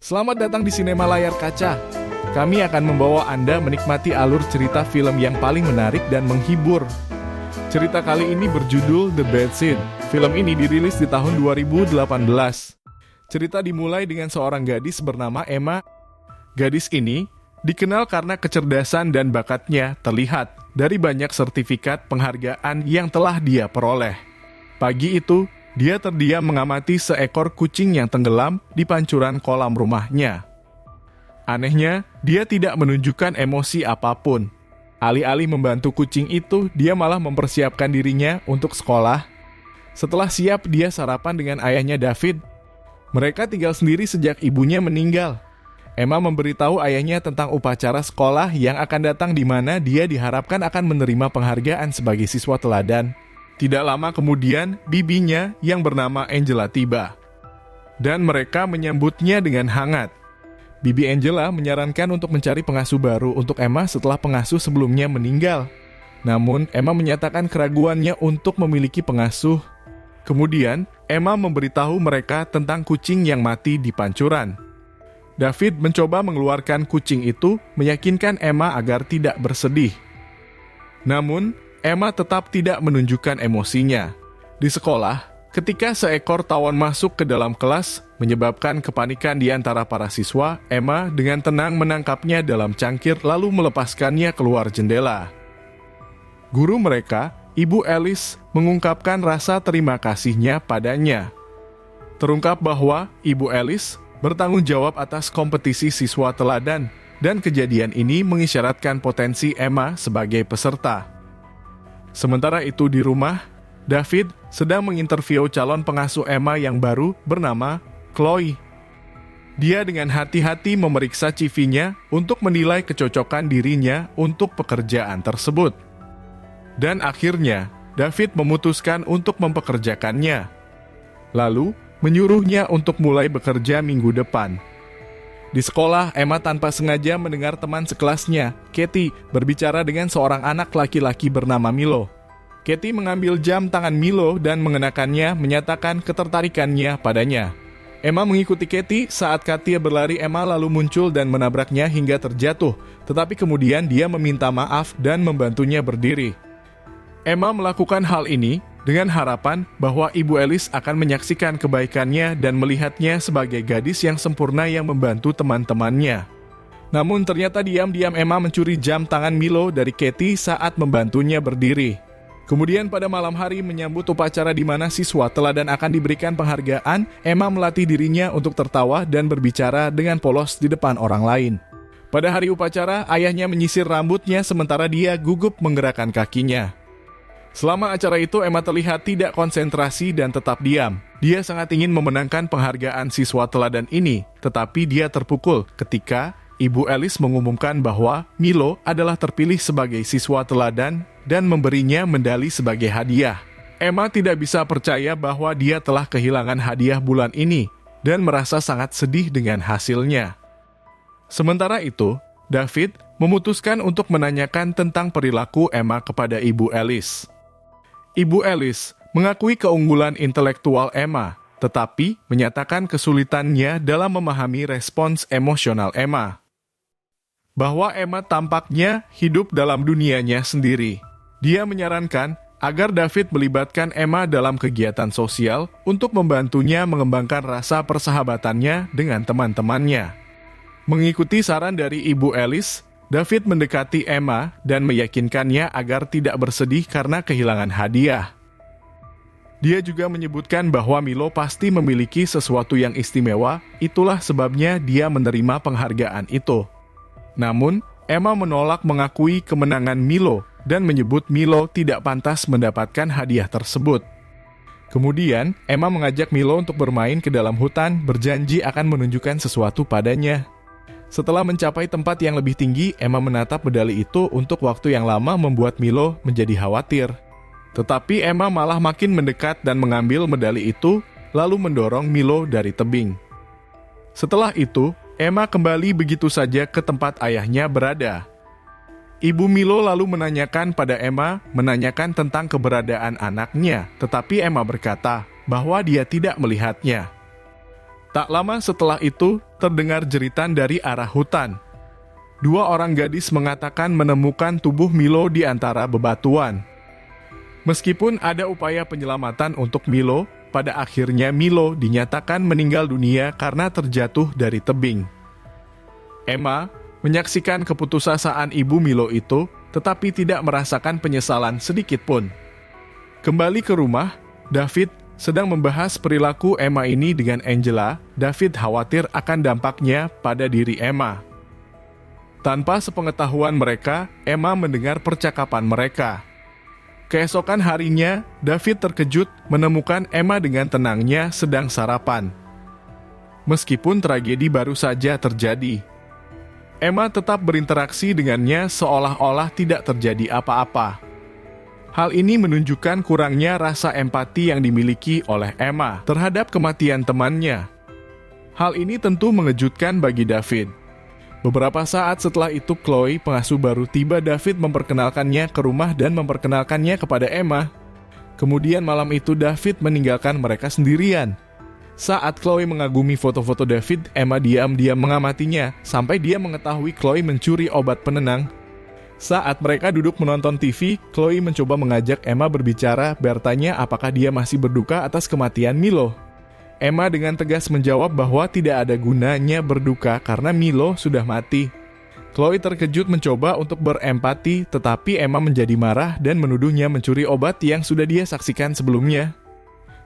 Selamat datang di Sinema Layar Kaca. Kami akan membawa Anda menikmati alur cerita film yang paling menarik dan menghibur. Cerita kali ini berjudul The Bad Seed. Film ini dirilis di tahun 2018. Cerita dimulai dengan seorang gadis bernama Emma. Gadis ini dikenal karena kecerdasan dan bakatnya terlihat dari banyak sertifikat penghargaan yang telah dia peroleh. Pagi itu, dia terdiam mengamati seekor kucing yang tenggelam di pancuran kolam rumahnya. Anehnya, dia tidak menunjukkan emosi apapun. Alih-alih membantu kucing itu, dia malah mempersiapkan dirinya untuk sekolah. Setelah siap, dia sarapan dengan ayahnya David. Mereka tinggal sendiri sejak ibunya meninggal. Emma memberitahu ayahnya tentang upacara sekolah yang akan datang di mana dia diharapkan akan menerima penghargaan sebagai siswa teladan. Tidak lama kemudian, bibinya yang bernama Angela tiba. Dan mereka menyambutnya dengan hangat. Bibi Angela menyarankan untuk mencari pengasuh baru untuk Emma setelah pengasuh sebelumnya meninggal. Namun, Emma menyatakan keraguannya untuk memiliki pengasuh. Kemudian, Emma memberitahu mereka tentang kucing yang mati di pancuran. David mencoba mengeluarkan kucing itu, meyakinkan Emma agar tidak bersedih. Namun, Emma tetap tidak menunjukkan emosinya. Di sekolah, ketika seekor tawon masuk ke dalam kelas, menyebabkan kepanikan di antara para siswa, Emma dengan tenang menangkapnya dalam cangkir lalu melepaskannya keluar jendela. Guru mereka, Ibu Alice, mengungkapkan rasa terima kasihnya padanya. Terungkap bahwa Ibu Alice bertanggung jawab atas kompetisi siswa teladan, dan kejadian ini mengisyaratkan potensi Emma sebagai peserta. Sementara itu di rumah, David sedang menginterview calon pengasuh Emma yang baru bernama Chloe. Dia dengan hati-hati memeriksa CV-nya untuk menilai kecocokan dirinya untuk pekerjaan tersebut. Dan akhirnya, David memutuskan untuk mempekerjakannya. Lalu, menyuruhnya untuk mulai bekerja minggu depan. Di sekolah, Emma tanpa sengaja mendengar teman sekelasnya, Katie, berbicara dengan seorang anak laki-laki bernama Milo. Katie mengambil jam tangan Milo dan mengenakannya, menyatakan ketertarikannya padanya. Emma mengikuti Katie. Saat Katie berlari, Emma lalu muncul dan menabraknya hingga terjatuh, tetapi kemudian dia meminta maaf dan membantunya berdiri. Emma melakukan hal ini dengan harapan bahwa Ibu Alice akan menyaksikan kebaikannya dan melihatnya sebagai gadis yang sempurna yang membantu teman-temannya. Namun ternyata diam-diam Emma mencuri jam tangan Milo dari Katie saat membantunya berdiri. Kemudian pada malam hari menyambut upacara di mana siswa teladan akan diberikan penghargaan, Emma melatih dirinya untuk tertawa dan berbicara dengan polos di depan orang lain. Pada hari upacara, ayahnya menyisir rambutnya sementara dia gugup menggerakkan kakinya. Selama acara itu, Emma terlihat tidak konsentrasi dan tetap diam. Dia sangat ingin memenangkan penghargaan siswa teladan ini, tetapi dia terpukul ketika Ibu Alice mengumumkan bahwa Milo adalah terpilih sebagai siswa teladan dan memberinya medali sebagai hadiah. Emma tidak bisa percaya bahwa dia telah kehilangan hadiah bulan ini dan merasa sangat sedih dengan hasilnya. Sementara itu, David memutuskan untuk menanyakan tentang perilaku Emma kepada Ibu Alice. Ibu Alice mengakui keunggulan intelektual Emma, tetapi menyatakan kesulitannya dalam memahami respons emosional Emma. Bahwa Emma tampaknya hidup dalam dunianya sendiri. Dia menyarankan agar David melibatkan Emma dalam kegiatan sosial untuk membantunya mengembangkan rasa persahabatannya dengan teman-temannya. Mengikuti saran dari Ibu Alice, David mendekati Emma dan meyakinkannya agar tidak bersedih karena kehilangan hadiah. Dia juga menyebutkan bahwa Milo pasti memiliki sesuatu yang istimewa, itulah sebabnya dia menerima penghargaan itu. Namun, Emma menolak mengakui kemenangan Milo dan menyebut Milo tidak pantas mendapatkan hadiah tersebut. Kemudian, Emma mengajak Milo untuk bermain ke dalam hutan, berjanji akan menunjukkan sesuatu padanya. Setelah mencapai tempat yang lebih tinggi, Emma menatap medali itu untuk waktu yang lama membuat Milo menjadi khawatir. Tetapi Emma malah makin mendekat dan mengambil medali itu, lalu mendorong Milo dari tebing. Setelah itu, Emma kembali begitu saja ke tempat ayahnya berada. Ibu Milo lalu menanyakan pada Emma, menanyakan tentang keberadaan anaknya, tetapi Emma berkata bahwa dia tidak melihatnya. Tak lama setelah itu, terdengar jeritan dari arah hutan. Dua orang gadis mengatakan menemukan tubuh Milo di antara bebatuan. Meskipun ada upaya penyelamatan untuk Milo, pada akhirnya Milo dinyatakan meninggal dunia karena terjatuh dari tebing. Emma menyaksikan keputusasaan ibu Milo itu, tetapi tidak merasakan penyesalan sedikit pun. Kembali ke rumah, David sedang membahas perilaku Emma ini dengan Angela. David khawatir akan dampaknya pada diri Emma. Tanpa sepengetahuan mereka, Emma mendengar percakapan mereka. Keesokan harinya, David terkejut menemukan Emma dengan tenangnya sedang sarapan. Meskipun tragedi baru saja terjadi, Emma tetap berinteraksi dengannya seolah-olah tidak terjadi apa-apa. Hal ini menunjukkan kurangnya rasa empati yang dimiliki oleh Emma terhadap kematian temannya. Hal ini tentu mengejutkan bagi David. Beberapa saat setelah itu, Chloe, pengasuh baru, tiba. David memperkenalkannya ke rumah dan memperkenalkannya kepada Emma. Kemudian malam itu David meninggalkan mereka sendirian. Saat Chloe mengagumi foto-foto David, Emma diam-diam mengamatinya sampai dia mengetahui Chloe mencuri obat penenang. Saat mereka duduk menonton TV, Chloe mencoba mengajak Emma berbicara, bertanya apakah dia masih berduka atas kematian Milo. Emma dengan tegas menjawab bahwa tidak ada gunanya berduka karena Milo sudah mati. Chloe terkejut mencoba untuk berempati, tetapi Emma menjadi marah dan menuduhnya mencuri obat yang sudah dia saksikan sebelumnya.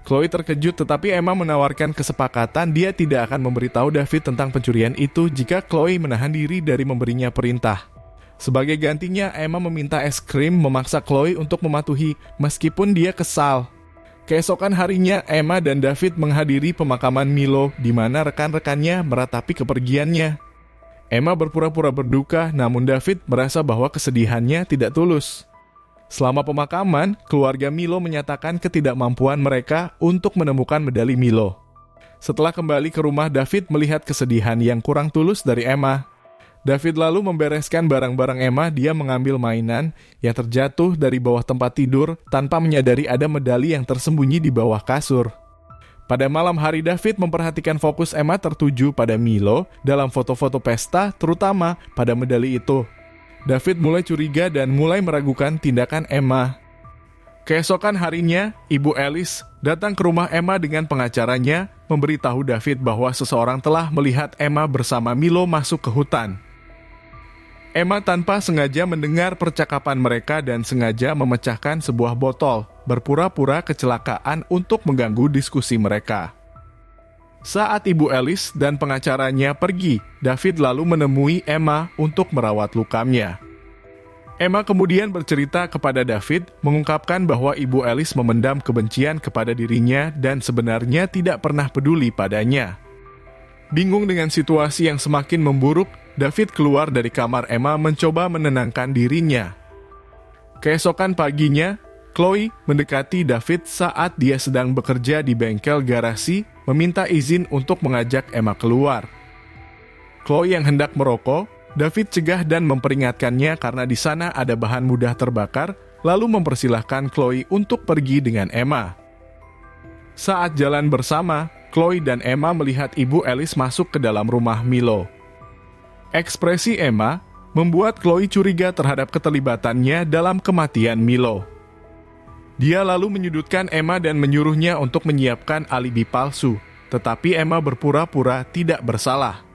Chloe terkejut, tetapi Emma menawarkan kesepakatan dia tidak akan memberitahu David tentang pencurian itu jika Chloe menahan diri dari memberinya perintah. Sebagai gantinya, Emma meminta es krim, memaksa Chloe untuk mematuhi meskipun dia kesal. Keesokan harinya, Emma dan David menghadiri pemakaman Milo di mana rekan-rekannya meratapi kepergiannya. Emma berpura-pura berduka, namun David merasa bahwa kesedihannya tidak tulus. Selama pemakaman, keluarga Milo menyatakan ketidakmampuan mereka untuk menemukan medali Milo. Setelah kembali ke rumah, David melihat kesedihan yang kurang tulus dari Emma. David lalu membereskan barang-barang Emma. Dia mengambil mainan yang terjatuh dari bawah tempat tidur tanpa menyadari ada medali yang tersembunyi di bawah kasur. Pada malam hari, David memperhatikan fokus Emma tertuju pada Milo dalam foto-foto pesta, terutama pada medali itu. David mulai curiga dan mulai meragukan tindakan Emma. Keesokan harinya, Ibu Alice datang ke rumah Emma dengan pengacaranya, memberitahu David bahwa seseorang telah melihat Emma bersama Milo masuk ke hutan. Emma tanpa sengaja mendengar percakapan mereka dan sengaja memecahkan sebuah botol, berpura-pura kecelakaan untuk mengganggu diskusi mereka. Saat Ibu Alice dan pengacaranya pergi, David lalu menemui Emma untuk merawat lukanya. Emma kemudian bercerita kepada David, mengungkapkan bahwa Ibu Alice memendam kebencian kepada dirinya dan sebenarnya tidak pernah peduli padanya. Bingung dengan situasi yang semakin memburuk, David keluar dari kamar Emma mencoba menenangkan dirinya. Keesokan paginya, Chloe mendekati David saat dia sedang bekerja di bengkel garasi, meminta izin untuk mengajak Emma keluar. Chloe yang hendak merokok, David cegah dan memperingatkannya karena di sana ada bahan mudah terbakar, lalu mempersilahkan Chloe untuk pergi dengan Emma. Saat jalan bersama, Chloe dan Emma melihat Ibu Alice masuk ke dalam rumah Milo. Ekspresi Emma membuat Chloe curiga terhadap keterlibatannya dalam kematian Milo. Dia lalu menyudutkan Emma dan menyuruhnya untuk menyiapkan alibi palsu, tetapi Emma berpura-pura tidak bersalah.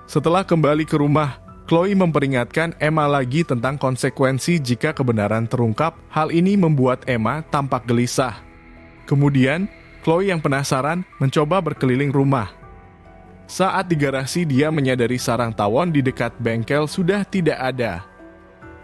Setelah kembali ke rumah, Chloe memperingatkan Emma lagi tentang konsekuensi jika kebenaran terungkap. Hal ini membuat Emma tampak gelisah. Kemudian, Chloe yang penasaran mencoba berkeliling rumah. Saat di garasi, dia menyadari sarang tawon di dekat bengkel sudah tidak ada.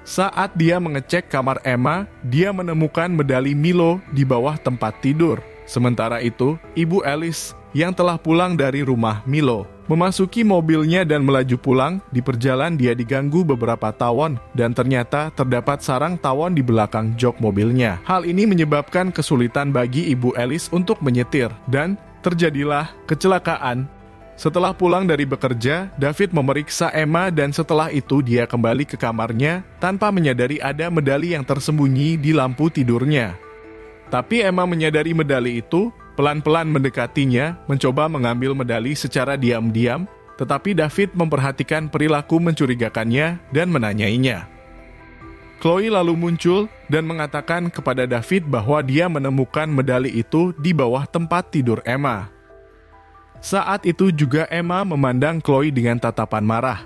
Saat dia mengecek kamar Emma, dia menemukan medali Milo di bawah tempat tidur. Sementara itu, Ibu Alice yang telah pulang dari rumah Milo memasuki mobilnya dan melaju pulang. Di perjalanan dia diganggu beberapa tawon dan ternyata terdapat sarang tawon di belakang jok mobilnya. Hal ini menyebabkan kesulitan bagi Ibu Alice untuk menyetir dan terjadilah kecelakaan. Setelah pulang dari bekerja, David memeriksa Emma dan setelah itu dia kembali ke kamarnya tanpa menyadari ada medali yang tersembunyi di lampu tidurnya. Tapi Emma menyadari medali itu pelan-pelan mendekatinya, mencoba mengambil medali secara diam-diam, tetapi David memperhatikan perilaku mencurigakannya dan menanyainya. Chloe lalu muncul dan mengatakan kepada David bahwa dia menemukan medali itu di bawah tempat tidur Emma. Saat itu juga Emma memandang Chloe dengan tatapan marah.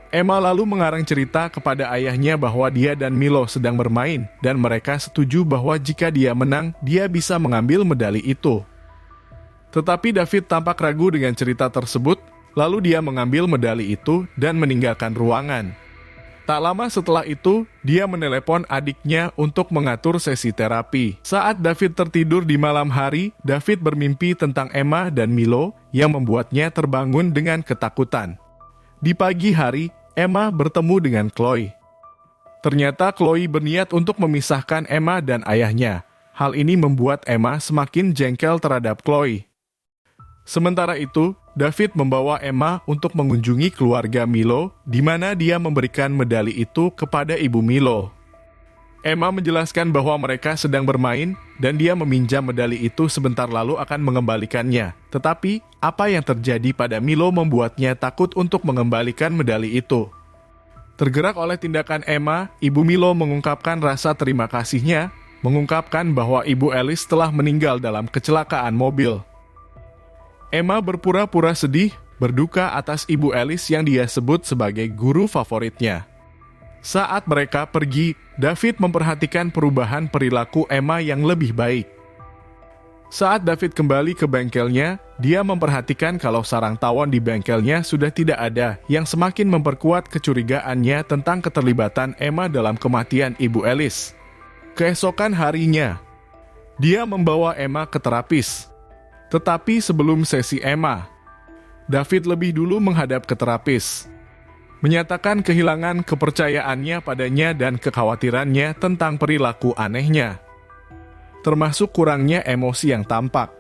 Emma lalu mengarang cerita kepada ayahnya bahwa dia dan Milo sedang bermain dan mereka setuju bahwa jika dia menang, dia bisa mengambil medali itu. Tetapi David tampak ragu dengan cerita tersebut, lalu dia mengambil medali itu dan meninggalkan ruangan. Tak lama setelah itu, dia menelepon adiknya untuk mengatur sesi terapi. Saat David tertidur di malam hari, David bermimpi tentang Emma dan Milo yang membuatnya terbangun dengan ketakutan. Di pagi hari, Emma bertemu dengan Chloe. Ternyata Chloe berniat untuk memisahkan Emma dan ayahnya. Hal ini membuat Emma semakin jengkel terhadap Chloe. Sementara itu, David membawa Emma untuk mengunjungi keluarga Milo, di mana dia memberikan medali itu kepada ibu Milo. Emma menjelaskan bahwa mereka sedang bermain, dan dia meminjam medali itu sebentar lalu akan mengembalikannya. Tetapi, apa yang terjadi pada Milo membuatnya takut untuk mengembalikan medali itu. Tergerak oleh tindakan Emma, ibu Milo mengungkapkan rasa terima kasihnya, mengungkapkan bahwa ibu Alice telah meninggal dalam kecelakaan mobil. Emma berpura-pura sedih, berduka atas ibu Alice yang dia sebut sebagai guru favoritnya. Saat mereka pergi, David memperhatikan perubahan perilaku Emma yang lebih baik. Saat David kembali ke bengkelnya, dia memperhatikan kalau sarang tawon di bengkelnya sudah tidak ada, yang semakin memperkuat kecurigaannya tentang keterlibatan Emma dalam kematian ibu Alice. Keesokan harinya, dia membawa Emma ke terapis. Tetapi sebelum sesi Emma, David lebih dulu menghadap ke terapis, menyatakan kehilangan kepercayaannya padanya dan kekhawatirannya tentang perilaku anehnya, termasuk kurangnya emosi yang tampak.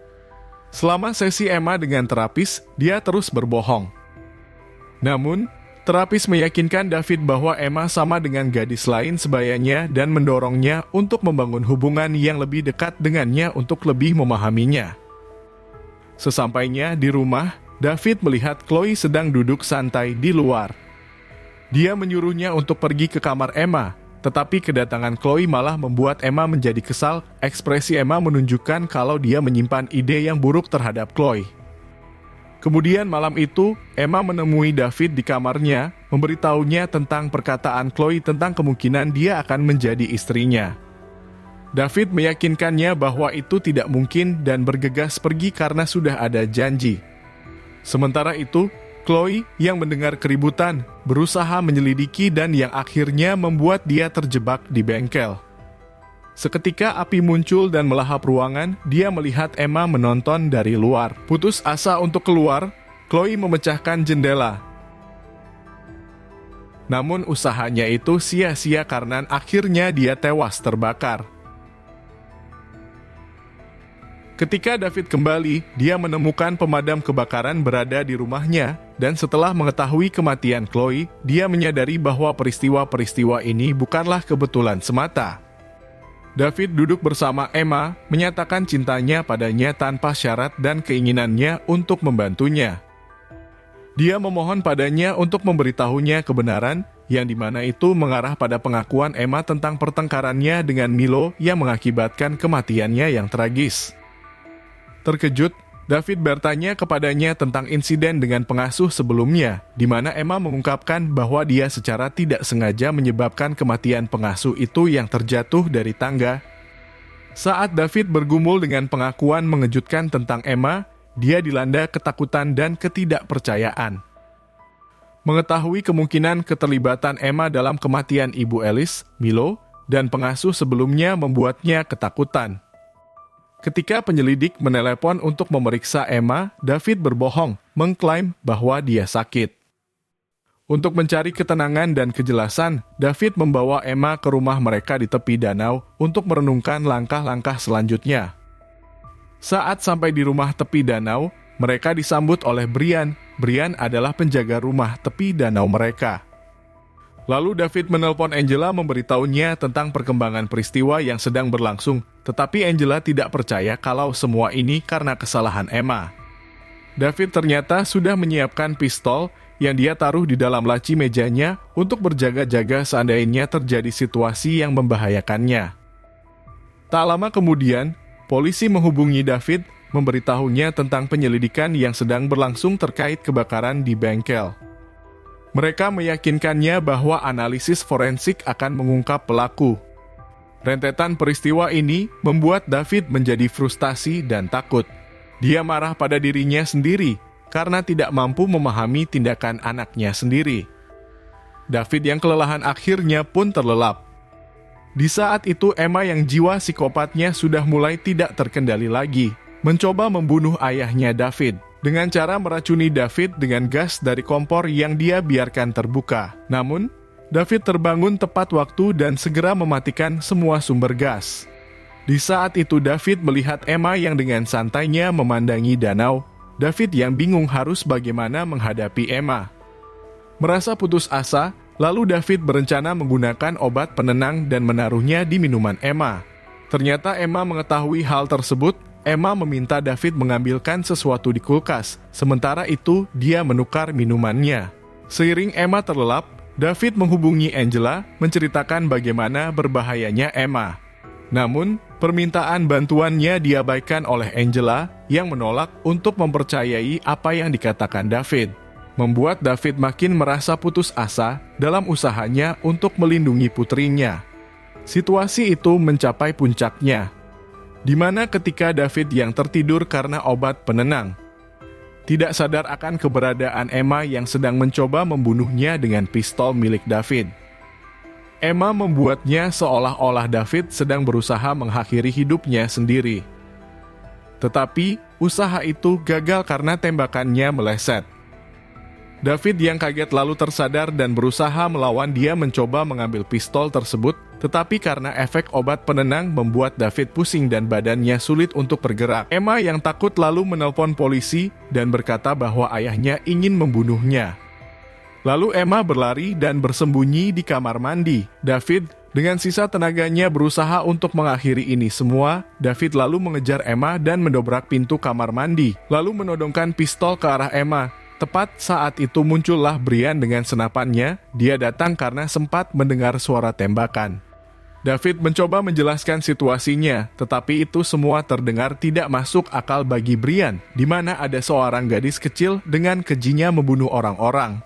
Selama sesi Emma dengan terapis, dia terus berbohong. Namun, terapis meyakinkan David bahwa Emma sama dengan gadis lain sebayanya dan mendorongnya untuk membangun hubungan yang lebih dekat dengannya untuk lebih memahaminya. Sesampainya di rumah, David melihat Chloe sedang duduk santai di luar. Dia menyuruhnya untuk pergi ke kamar Emma, tetapi kedatangan Chloe malah membuat Emma menjadi kesal. Ekspresi Emma menunjukkan kalau dia menyimpan ide yang buruk terhadap Chloe. Kemudian malam itu, Emma menemui David di kamarnya, memberitahunya tentang perkataan Chloe tentang kemungkinan dia akan menjadi istrinya. David meyakinkannya bahwa itu tidak mungkin dan bergegas pergi karena sudah ada janji. Sementara itu, Chloe yang mendengar keributan, berusaha menyelidiki dan yang akhirnya membuat dia terjebak di bengkel. Seketika api muncul dan melahap ruangan, dia melihat Emma menonton dari luar. Putus asa untuk keluar, Chloe memecahkan jendela. Namun usahanya itu sia-sia karena akhirnya dia tewas terbakar. Ketika David kembali, dia menemukan pemadam kebakaran berada di rumahnya, dan setelah mengetahui kematian Chloe, dia menyadari bahwa peristiwa-peristiwa ini bukanlah kebetulan semata. David duduk bersama Emma, menyatakan cintanya padanya tanpa syarat dan keinginannya untuk membantunya. Dia memohon padanya untuk memberitahunya kebenaran, yang dimana itu mengarah pada pengakuan Emma tentang pertengkarannya dengan Milo yang mengakibatkan kematiannya yang tragis. Terkejut, David bertanya kepadanya tentang insiden dengan pengasuh sebelumnya, di mana Emma mengungkapkan bahwa dia secara tidak sengaja menyebabkan kematian pengasuh itu yang terjatuh dari tangga. Saat David bergumul dengan pengakuan mengejutkan tentang Emma, dia dilanda ketakutan dan ketidakpercayaan. Mengetahui kemungkinan keterlibatan Emma dalam kematian ibu Alice, Milo, dan pengasuh sebelumnya membuatnya ketakutan. Ketika penyelidik menelepon untuk memeriksa Emma, David berbohong, mengklaim bahwa dia sakit. Untuk mencari ketenangan dan kejelasan, David membawa Emma ke rumah mereka di tepi danau untuk merenungkan langkah-langkah selanjutnya. Saat sampai di rumah tepi danau, mereka disambut oleh Brian. Brian adalah penjaga rumah tepi danau mereka. Lalu David menelpon Angela memberitahunya tentang perkembangan peristiwa yang sedang berlangsung, tetapi Angela tidak percaya kalau semua ini karena kesalahan Emma. David ternyata sudah menyiapkan pistol yang dia taruh di dalam laci mejanya untuk berjaga-jaga seandainya terjadi situasi yang membahayakannya. Tak lama kemudian, polisi menghubungi David memberitahunya tentang penyelidikan yang sedang berlangsung terkait kebakaran di bengkel. Mereka meyakinkannya bahwa analisis forensik akan mengungkap pelaku. Rentetan peristiwa ini membuat David menjadi frustasi dan takut. Dia marah pada dirinya sendiri karena tidak mampu memahami tindakan anaknya sendiri. David yang kelelahan akhirnya pun terlelap. Di saat itu Emma yang jiwa psikopatnya sudah mulai tidak terkendali lagi, mencoba membunuh ayahnya David dengan cara meracuni David dengan gas dari kompor yang dia biarkan terbuka. Namun, David terbangun tepat waktu dan segera mematikan semua sumber gas. Di saat itu David melihat Emma yang dengan santainya memandangi danau. David yang bingung harus bagaimana menghadapi Emma. Merasa putus asa, lalu David berencana menggunakan obat penenang dan menaruhnya di minuman Emma. Ternyata Emma mengetahui hal tersebut. Emma meminta David mengambilkan sesuatu di kulkas, sementara itu dia menukar minumannya. Seiring Emma terlelap, David menghubungi Angela menceritakan bagaimana berbahayanya Emma. Namun, permintaan bantuannya diabaikan oleh Angela yang menolak untuk mempercayai apa yang dikatakan David, membuat David makin merasa putus asa dalam usahanya untuk melindungi putrinya. Situasi itu mencapai puncaknya, di mana ketika David yang tertidur karena obat penenang, tidak sadar akan keberadaan Emma yang sedang mencoba membunuhnya dengan pistol milik David. Emma membuatnya seolah-olah David sedang berusaha mengakhiri hidupnya sendiri. Tetapi, usaha itu gagal karena tembakannya meleset. David yang kaget lalu tersadar dan berusaha melawan. Dia mencoba mengambil pistol tersebut, tetapi karena efek obat penenang membuat David pusing dan badannya sulit untuk bergerak. Emma yang takut lalu menelpon polisi dan berkata bahwa ayahnya ingin membunuhnya. Lalu Emma berlari dan bersembunyi di kamar mandi. David dengan sisa tenaganya berusaha untuk mengakhiri ini semua. David lalu mengejar Emma dan mendobrak pintu kamar mandi, lalu menodongkan pistol ke arah Emma. Tepat saat itu muncullah Brian dengan senapannya. Dia datang karena sempat mendengar suara tembakan. David mencoba menjelaskan situasinya, tetapi itu semua terdengar tidak masuk akal bagi Brian, di mana ada seorang gadis kecil dengan kejinya membunuh orang-orang.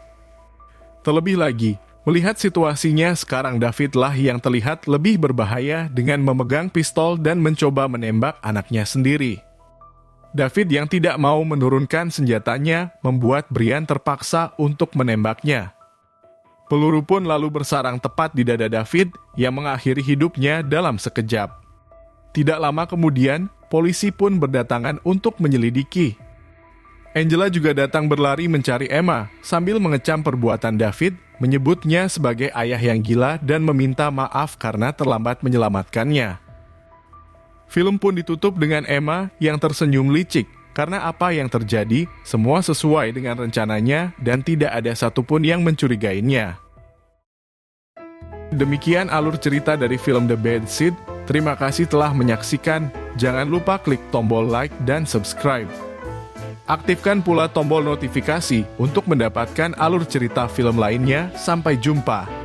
Terlebih lagi, melihat situasinya sekarang Davidlah yang terlihat lebih berbahaya dengan memegang pistol dan mencoba menembak anaknya sendiri. David yang tidak mau menurunkan senjatanya membuat Brian terpaksa untuk menembaknya. Peluru pun lalu bersarang tepat di dada David yang mengakhiri hidupnya dalam sekejap. Tidak lama kemudian, polisi pun berdatangan untuk menyelidiki. Angela juga datang berlari mencari Emma sambil mengecam perbuatan David, menyebutnya sebagai ayah yang gila dan meminta maaf karena terlambat menyelamatkannya. Film pun ditutup dengan Emma yang tersenyum licik karena apa yang terjadi semua sesuai dengan rencananya dan tidak ada satupun yang mencurigainya. Demikian alur cerita dari film The Bad Seed. Terima kasih telah menyaksikan. Jangan lupa klik tombol like dan subscribe. Aktifkan pula tombol notifikasi untuk mendapatkan alur cerita film lainnya. Sampai jumpa.